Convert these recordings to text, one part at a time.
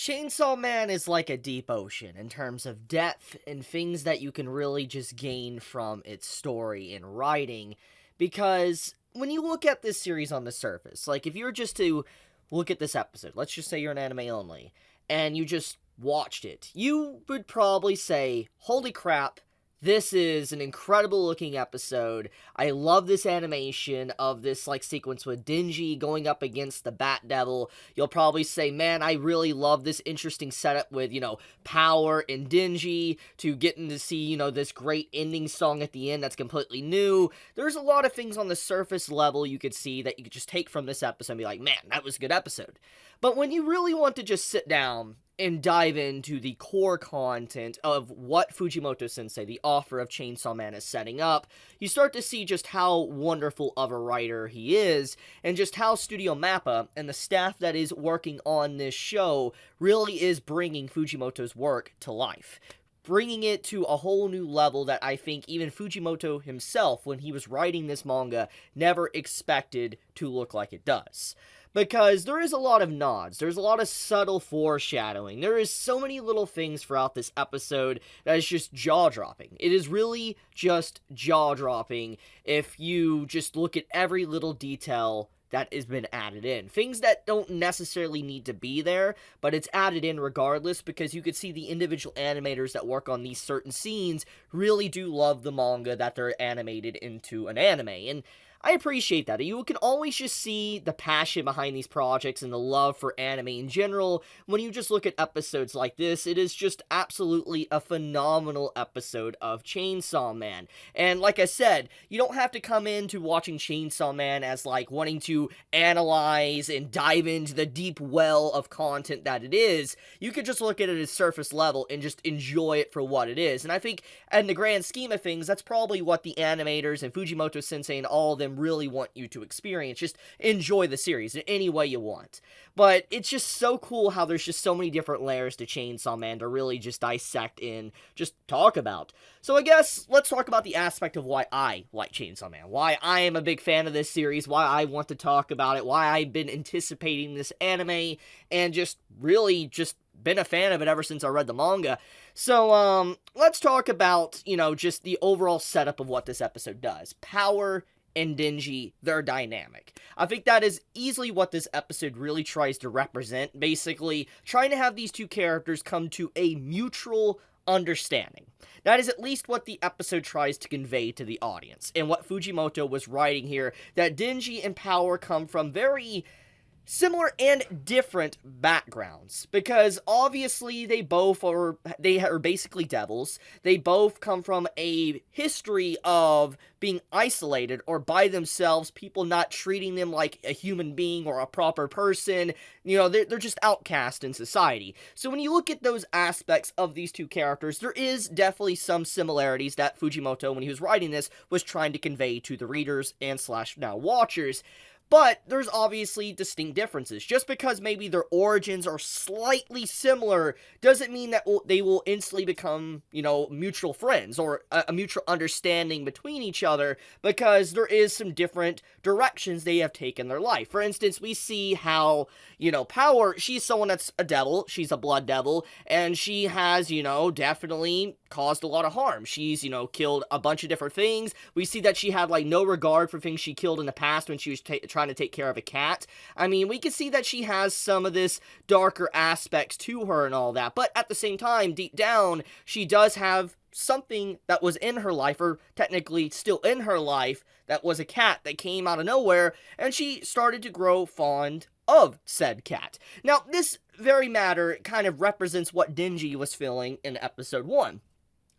Chainsaw Man is like a deep ocean in terms of depth and things that you can really just gain from its story and writing. Because when you look at this series on the surface, like if you were just to look at this episode, let's just say you're an anime only, and you just watched it, you would probably say, holy crap, this is an incredible looking episode. I love this animation of this like sequence with Denji going up against the Bat Devil. You'll probably say, man, I really love this interesting setup with, Power and Denji to getting to see, this great ending song at the end that's completely new. There's a lot of things on the surface level you could see that you could just take from this episode and be like, man, that was a good episode. But when you really want to just sit down and dive into the core content of what Fujimoto-sensei, the author of Chainsaw Man, is setting up, you start to see just how wonderful of a writer he is, and just how Studio MAPPA and the staff that is working on this show really is bringing Fujimoto's work to life. Bringing it to a whole new level that I think even Fujimoto himself, when he was writing this manga, never expected to look like it does. Because there is a lot of nods, there's a lot of subtle foreshadowing, there is so many little things throughout this episode that is just jaw-dropping. It is really just jaw-dropping if you just look at every little detail that has been added in. Things that don't necessarily need to be there, but it's added in regardless because you could see the individual animators that work on these certain scenes really do love the manga that they're animated into an anime, and I appreciate that. You can always just see the passion behind these projects and the love for anime in general. When you just look at episodes like this, it is just absolutely a phenomenal episode of Chainsaw Man. And like I said, you don't have to come into watching Chainsaw Man as like wanting to analyze and dive into the deep well of content that it is. You could just look at it at surface level and just enjoy it for what it is. And I think in the grand scheme of things, that's probably what the animators and Fujimoto-sensei and all of them really want you to experience. Just enjoy the series in any way you want. But it's just so cool how there's just so many different layers to Chainsaw Man to really just dissect and just talk about. So I guess let's talk about the aspect of why I like Chainsaw Man, why I am a big fan of this series, why I want to talk about it, why I've been anticipating this anime, and just really just been a fan of it ever since I read the manga. So, let's talk about, just the overall setup of what this episode does. Power and Denji, their dynamic. I think that is easily what this episode really tries to represent, basically trying to have these two characters come to a mutual understanding. That is at least what the episode tries to convey to the audience, and what Fujimoto was writing here, that Denji and Power come from very similar and different backgrounds, because obviously they are basically devils. They both come from a history of being isolated or by themselves, people not treating them like a human being or a proper person. They're just outcast in society. So when you look at those aspects of these two characters, there is definitely some similarities that Fujimoto, when he was writing this, was trying to convey to the readers and / now watchers. But there's obviously distinct differences. Just because maybe their origins are slightly similar doesn't mean that they will instantly become, mutual friends or a mutual understanding between each other, because there is some different directions they have taken their life. For instance, we see how, Power, she's someone that's a devil, she's a blood devil, and she has, definitely caused a lot of harm. She's, killed a bunch of different things. We see that she had, no regard for things she killed in the past when she was trying to take care of a cat. I mean, we can see that she has some of this darker aspects to her and all that, but at the same time, deep down, she does have something that was in her life, or technically still in her life, that was a cat that came out of nowhere, and she started to grow fond of said cat. Now, this very matter kind of represents what Denji was feeling in episode 1.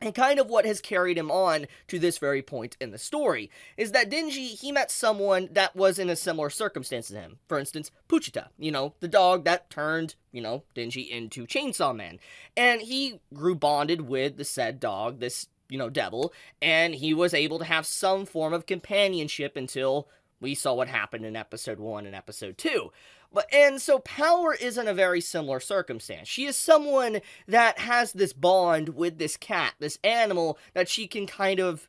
And kind of what has carried him on to this very point in the story, is that Denji, he met someone that was in a similar circumstance to him. For instance, Puchita, the dog that turned, Denji into Chainsaw Man. And he grew bonded with the said dog, this, devil, and he was able to have some form of companionship until we saw what happened in episode 1 and episode 2. And so Power is in a very similar circumstance. She is someone that has this bond with this cat, this animal that she can kind of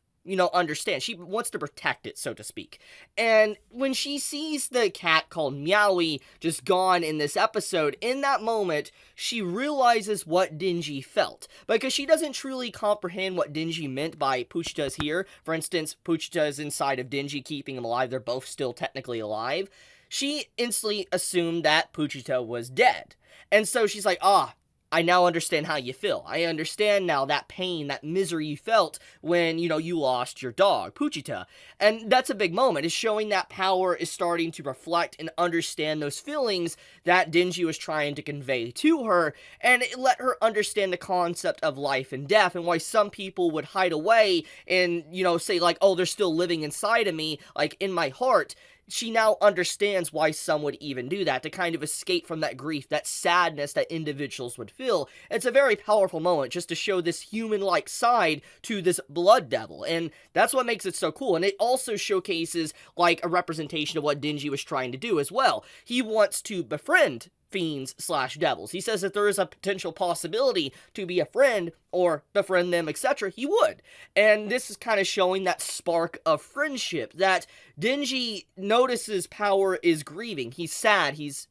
understand. She wants to protect it, so to speak. And when she sees the cat called Meowie just gone in this episode, in that moment, she realizes what Denji felt. Because she doesn't truly comprehend what Denji meant by Puchita's here. For instance, Puchita's inside of Denji, keeping him alive. They're both still technically alive. She instantly assumed that Puchita was dead. And so she's like, I now understand how you feel. I understand now that pain, that misery you felt when, you lost your dog, Puchita. And that's a big moment. It's showing that power is starting to reflect and understand those feelings that Denji was trying to convey to her. And it let her understand the concept of life and death and why some people would hide away and, say like, oh, they're still living inside of me, like in my heart. She now understands why some would even do that, to kind of escape from that grief, that sadness that individuals would feel. It's a very powerful moment just to show this human-like side to this blood devil, and that's what makes it so cool. And it also showcases, like, a representation of what Denji was trying to do as well. He wants to befriend fiends/devils. He says that there is a potential possibility to be a friend or befriend them, etc. He would. And this is kind of showing that spark of friendship, that Denji notices power is grieving. He's sad. She's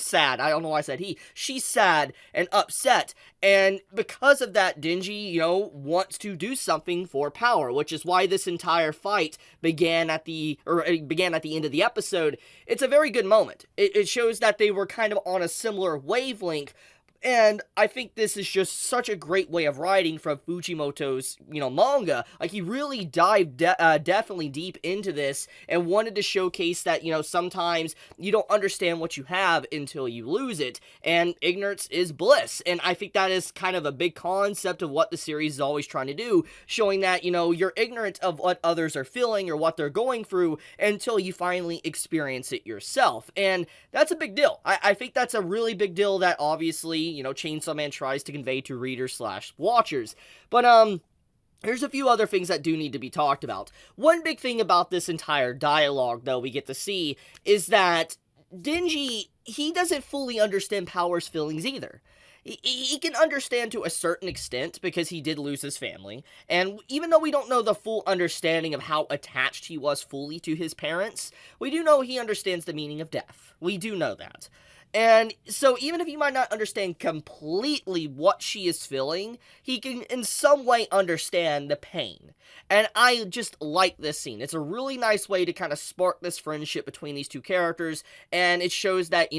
sad. I don't know why I said he. She's sad and upset. And because of that, Denji, wants to do something for power, which is why this entire fight began at the end of the episode. It's a very good moment. It shows that they were kind of on a similar wavelength. And I think this is just such a great way of writing from Fujimoto's, manga. Like, he really dived definitely deep into this and wanted to showcase that, sometimes you don't understand what you have until you lose it, and ignorance is bliss. And I think that is kind of a big concept of what the series is always trying to do, showing that, you're ignorant of what others are feeling or what they're going through until you finally experience it yourself. And that's a big deal. I think that's a really big deal that obviously, Chainsaw Man tries to convey to readers/watchers. But, there's a few other things that do need to be talked about. One big thing about this entire dialogue, though, we get to see, is that Denji, he doesn't fully understand Power's feelings either. He can understand to a certain extent because he did lose his family, and even though we don't know the full understanding of how attached he was fully to his parents, we do know he understands the meaning of death. We do know that. And so even if he might not understand completely what she is feeling, he can in some way understand the pain. And I just like this scene. It's a really nice way to kind of spark this friendship between these two characters, and it shows that,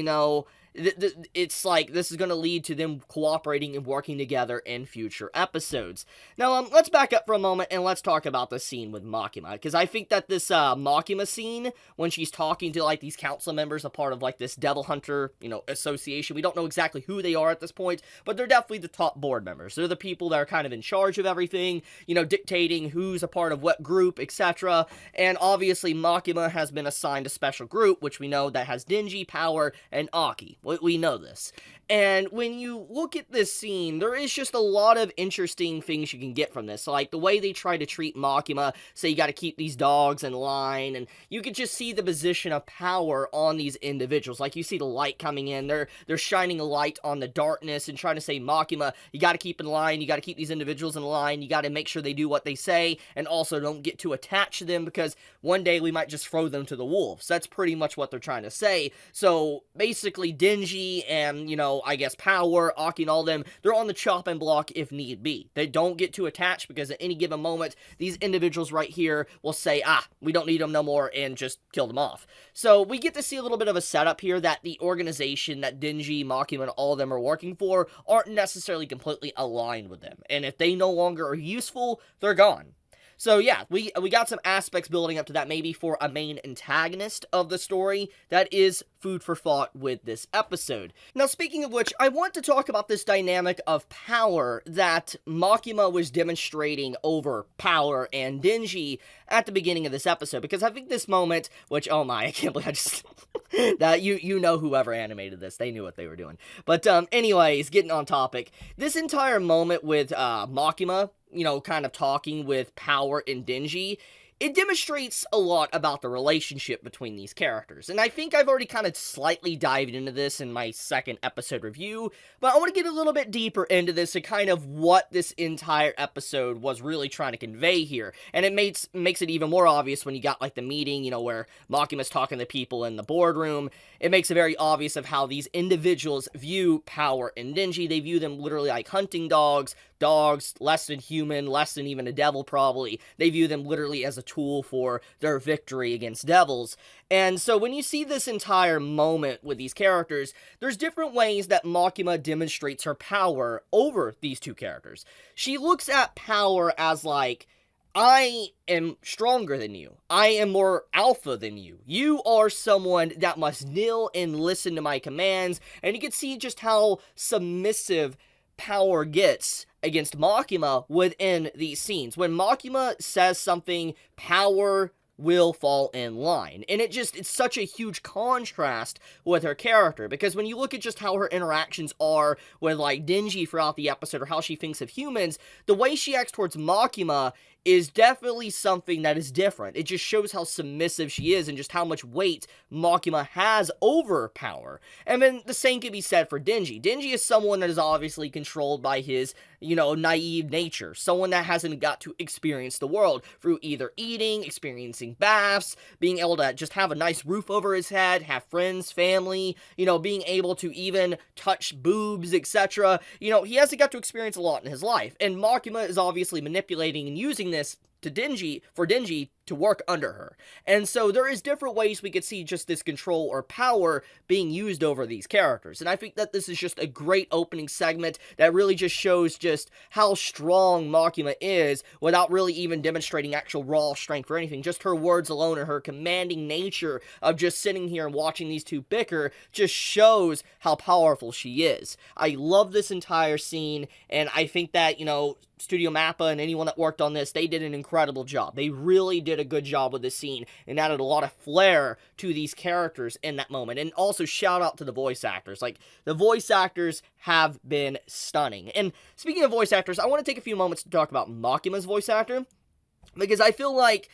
it's like this is going to lead to them cooperating and working together in future episodes. Now, let's back up for a moment and let's talk about the scene with Makima, because I think that this Makima scene, when she's talking to like these council members, a part of like this Devil Hunter, association, we don't know exactly who they are at this point, but they're definitely the top board members. They're the people that are kind of in charge of everything, dictating who's a part of what group, etc. And obviously Makima has been assigned a special group, which we know that has Denji, Power, and Aki. We know this. And when you look at this scene, there is just a lot of interesting things you can get from this. Like the way they try to treat Makima, say you gotta keep these dogs in line, and you can just see the position of power on these individuals. Like you see the light coming in, they're shining a light on the darkness and trying to say, Makima, you gotta keep in line, you gotta keep these individuals in line, you gotta make sure they do what they say, and also don't get too attached to them because one day we might just throw them to the wolves. That's pretty much what they're trying to say. So basically Denji and, I guess Power, Aki, and all them, they're on the chopping block if need be. They don't get too attached because at any given moment, these individuals right here will say, we don't need them no more, and just kill them off. So we get to see a little bit of a setup here that the organization that Denji, Makima, and all of them are working for aren't necessarily completely aligned with them. And if they no longer are useful, they're gone. So yeah, we got some aspects building up to that, maybe for a main antagonist of the story. That is food for thought with this episode. Now, speaking of which, I want to talk about this dynamic of power that Makima was demonstrating over Power and Denji at the beginning of this episode, because I think this moment, which, oh my, I can't believe I just... that you know whoever animated this, they knew what they were doing. But anyways, getting on topic, this entire moment with Makima, kind of talking with Power and Denji, it demonstrates a lot about the relationship between these characters. And I think I've already kind of slightly dived into this in my second episode review, but I want to get a little bit deeper into this and kind of what this entire episode was really trying to convey here. And it makes it even more obvious when you got like the meeting, where Makima's talking to people in the boardroom. It makes it very obvious of how these individuals view power in Denji. They view them literally like hunting dogs, less than human, less than even a devil probably. They view them literally as a tool for their victory against devils. And so when you see this entire moment with these characters, there's different ways that Makima demonstrates her power over these two characters. She looks at power as like, I am stronger than you. I am more alpha than you. You are someone that must kneel and listen to my commands. And you can see just how submissive power gets against Makima within these scenes. When Makima says something, power will fall in line. And it's such a huge contrast with her character, because when you look at just how her interactions are with like Denji throughout the episode, or how she thinks of humans, the way she acts towards Makima is definitely something that is different. It just shows how submissive she is and just how much weight Makima has over power. And then the same can be said for Denji. Denji is someone that is obviously controlled by his, naive nature. Someone that hasn't got to experience the world through either eating, experiencing baths, being able to just have a nice roof over his head, have friends, family, being able to even touch boobs, etc. He hasn't got to experience a lot in his life. And Makima is obviously manipulating and using this to Denji to work under her. And so there is different ways we could see just this control or power being used over these characters. And I think that this is just a great opening segment that really just shows just how strong Makima is without really even demonstrating actual raw strength or anything. Just her words alone and her commanding nature of just sitting here and watching these two bicker just shows how powerful she is. I love this entire scene, and I think that, Studio MAPPA and anyone that worked on this, they did an incredible job. They really did a good job with this scene and added a lot of flair to these characters in that moment. And also shout out to the voice actors. Like, the voice actors have been stunning. And speaking of voice actors, I want to take a few moments to talk about Makima's voice actor, because I feel like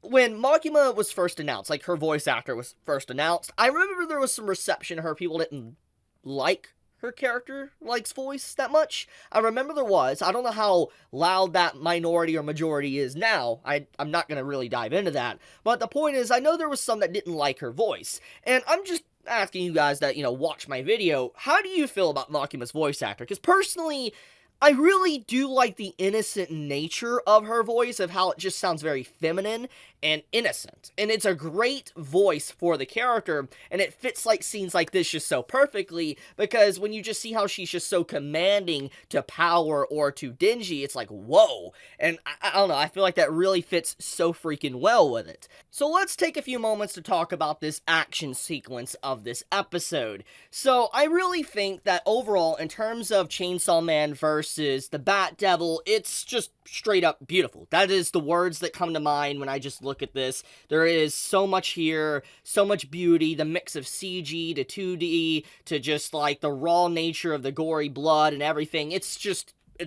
when Makima was first announced, like her voice actor was first announced, I remember there was some reception to her. People didn't like her character voice that much. I remember there was. I don't know how loud that minority or majority is now. I'm not going to really dive into that. But the point is, I know there was some that didn't like her voice. And I'm just asking you guys that, watch my video, how do you feel about Makima's voice actor? Because personally, I really do like the innocent nature of her voice, of how it just sounds very feminine and innocent. And it's a great voice for the character, and it fits like scenes like this just so perfectly, because when you just see how she's just so commanding to Power or to Denji, it's like, whoa. And I don't know, I feel like that really fits so freaking well with it. So let's take a few moments to talk about this action sequence of this episode. So I really think that overall, in terms of Chainsaw Man versus the Bat Devil, it's just straight up beautiful. That is the words that come to mind when I just look at this. There is so much here, so much beauty, the mix of CG to 2D to just like the raw nature of the gory blood and everything. It's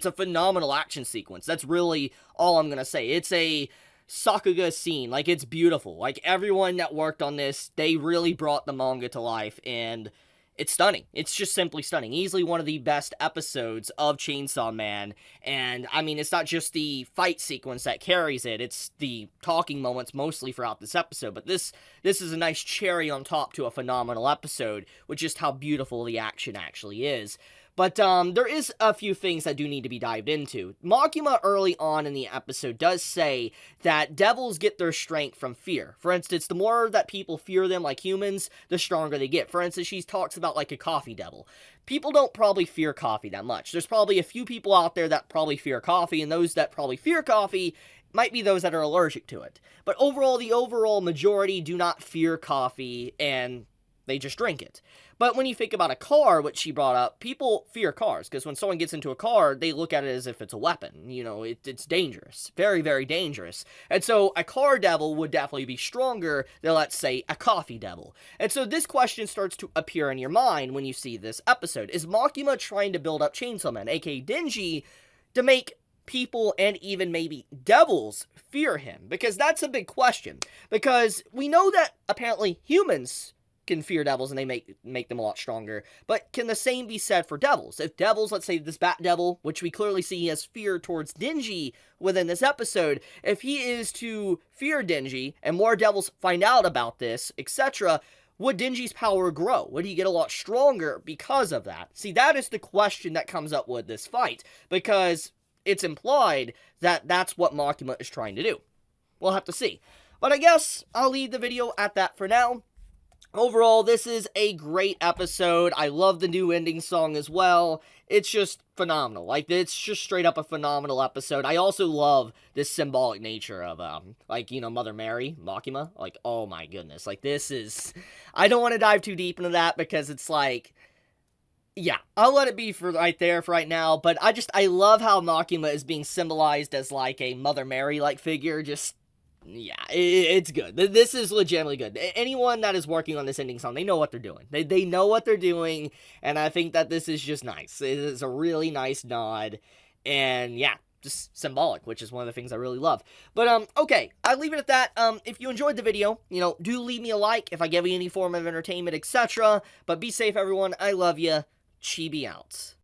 a phenomenal action sequence. That's really all I'm gonna say. It's a Sakuga scene. Like, it's beautiful. Like, everyone that worked on this, they really brought the manga to life, and it's stunning. It's just simply stunning. Easily one of the best episodes of Chainsaw Man. And, I mean, it's not just the fight sequence that carries it. It's the talking moments mostly throughout this episode. But this is a nice cherry on top to a phenomenal episode, with just how beautiful the action actually is. But there is a few things that do need to be dived into. Makima early on in the episode does say that devils get their strength from fear. For instance, the more that people fear them like humans, the stronger they get. For instance, she talks about like a coffee devil. People don't probably fear coffee that much. There's probably a few people out there that probably fear coffee, and those that probably fear coffee might be those that are allergic to it. But overall, the overall majority do not fear coffee, and they just drink it. But when you think about a car, which she brought up, people fear cars, because when someone gets into a car, they look at it as if it's a weapon. You know, it's dangerous. Very, very dangerous. And so a car devil would definitely be stronger than, let's say, a coffee devil. And so this question starts to appear in your mind when you see this episode. Is Makima trying to build up Chainsaw Man, aka Denji, to make people and even maybe devils fear him? Because that's a big question. Because we know that apparently humans can fear devils and they make them a lot stronger. But can the same be said for devils? If devils, let's say this Bat Devil, which we clearly see he has fear towards Denji within this episode, if he is to fear Denji and more devils find out about this, etc., would Denji's power grow? Would he get a lot stronger because of that? See, that is the question that comes up with this fight, because it's implied that that's what Makima is trying to do. We'll have to see. But I guess I'll leave the video at that for now. Overall, this is a great episode. I love the new ending song as well. It's just phenomenal. Like, it's just straight up a phenomenal episode. I also love this symbolic nature of, like, you know, Mother Mary, Makima. Like, oh my goodness. Like, this is... I don't want to dive too deep into that because it's like... Yeah, I'll let it be for right there for right now. But I love how Makima is being symbolized as, like, a Mother Mary-like figure. Just... Yeah, it's good. This is legitimately good. Anyone that is working on this ending song, they know what they're doing. They know what they're doing, and I think that this is just nice. It is a really nice nod, and yeah, just symbolic, which is one of the things I really love. But, okay, I'll leave it at that. If you enjoyed the video, you know, do leave me a like if I give you any form of entertainment, etc. But be safe, everyone. I love you. Chibi out.